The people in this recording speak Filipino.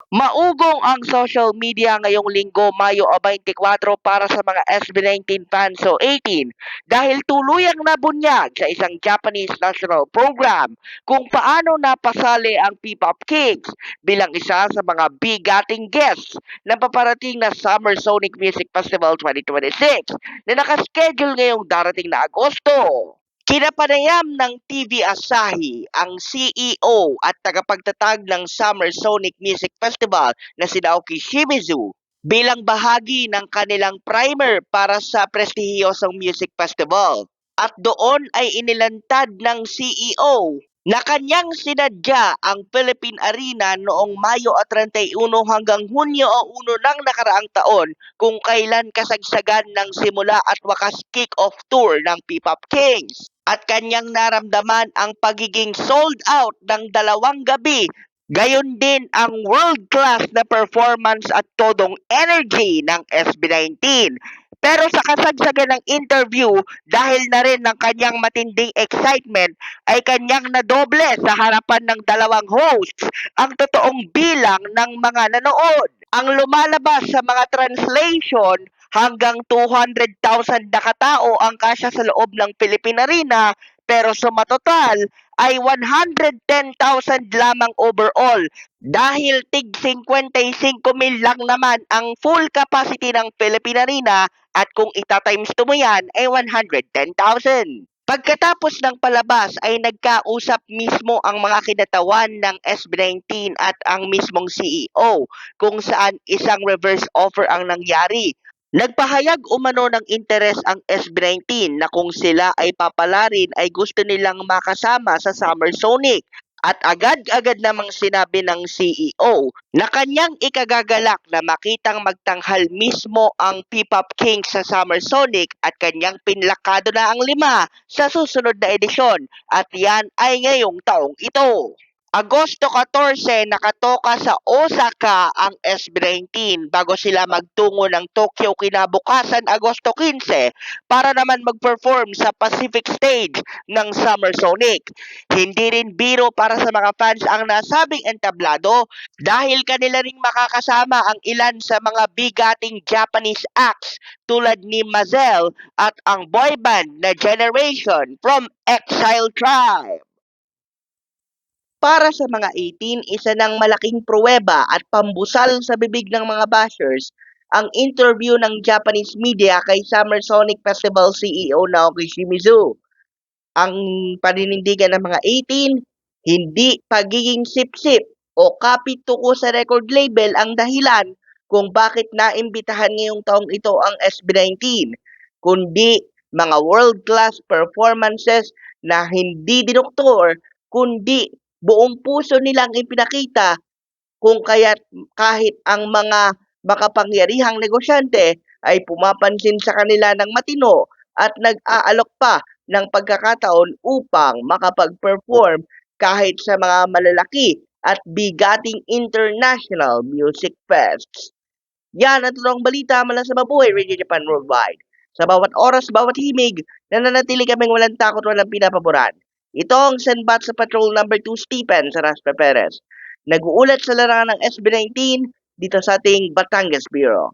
Maugong ang social media ngayong Linggo, Mayo 24 para sa mga SB19 fans o 18 dahil tuluyang nabunyag sa isang Japanese national program kung paano napasali ang P-Pop Kings bilang isa sa mga bigating guests ng paparating na Summer Sonic Music Festival 2026 na nakaschedule ngayong darating na Agosto. Kinapanayam ng TV Asahi ang CEO at tagapagtatag ng Summer Sonic Music Festival na si Naoki Shimizu bilang bahagi ng kanilang primer para sa prestihiyosong music festival. At doon ay inilantad ng CEO na kanyang sinadya ang Philippine Arena noong Mayo 31 hanggang Hunyo 1 ng nakaraang taon kung kailan kasagsagan ng simula at wakas kick-off tour ng P-Pop Kings. At kanyang naramdaman ang pagiging sold out ng 2 gabi. Gayon din ang world-class na performance at todong energy ng SB19. Pero sa kasagsagan ng interview, dahil na rin ng kanyang matinding excitement, ay kanyang nadoble sa harapan ng 2 hosts ang totoong bilang ng mga nanood. Ang lumalabas sa mga translation, hanggang 200,000 na katao ang kasya sa loob ng Philippine Arena, pero sumatotal ay 110,000 lamang overall dahil tig 55,000 lang naman ang full capacity ng Philippine Arena at kung itatimes to mo yan ay 110,000. Pagkatapos ng palabas ay nagkausap mismo ang mga kinatawan ng SB19 at ang mismong CEO kung saan isang reverse offer ang nangyari. Nagpahayag umano ng interes ang SB19 na kung sila ay papalarin ay gusto nilang makasama sa Summer Sonic at agad-agad namang sinabi ng CEO na kanyang ikagagalak na makitang magtanghal mismo ang P-Pop King sa Summer Sonic at kanyang pinlakado na ang 5 sa susunod na edisyon at yan ay ngayong taong ito. Agosto 14, nakatoka sa Osaka ang SB19 bago sila magtungo ng Tokyo kinabukasan Agosto 15 para naman mag-perform sa Pacific Stage ng Summer Sonic. Hindi rin biro para sa mga fans ang nasabing entablado dahil kanila ring makakasama ang ilan sa mga bigating Japanese acts tulad ni Mazel at ang boy band na Generation from Exile Tribe. Para sa mga 18, isa ng malaking pruweba at pambusal sa bibig ng mga bashers ang interview ng Japanese media kay Summer Sonic Festival CEO Naoki Shimizu. Ang paninindigan ng mga 18, hindi pagiging sip-sip o kapit tuko sa record label ang dahilan kung bakit naimbitahan ngayong taong ito ang SB19, kundi mga world-class performances na hindi dinuktor, kundi buong puso nilang ipinakita kung kaya't kahit ang mga makapangyarihang negosyante ay pumapansin sa kanila ng matino at nag-aalok pa ng pagkakataon upang makapag-perform kahit sa mga malalaki at bigating international music fests. Yan ang totoong balita mula sa Mabuhay Radio Japan Worldwide. Sa bawat oras, bawat himig, nananatili kaming walang takot, walang pinapaboran. Ito ang Senbat sa Patrol number 2 Stephen Saraspe Perez. Nag-uulat sa larangan ng SB19 dito sa ating Batangas Bureau.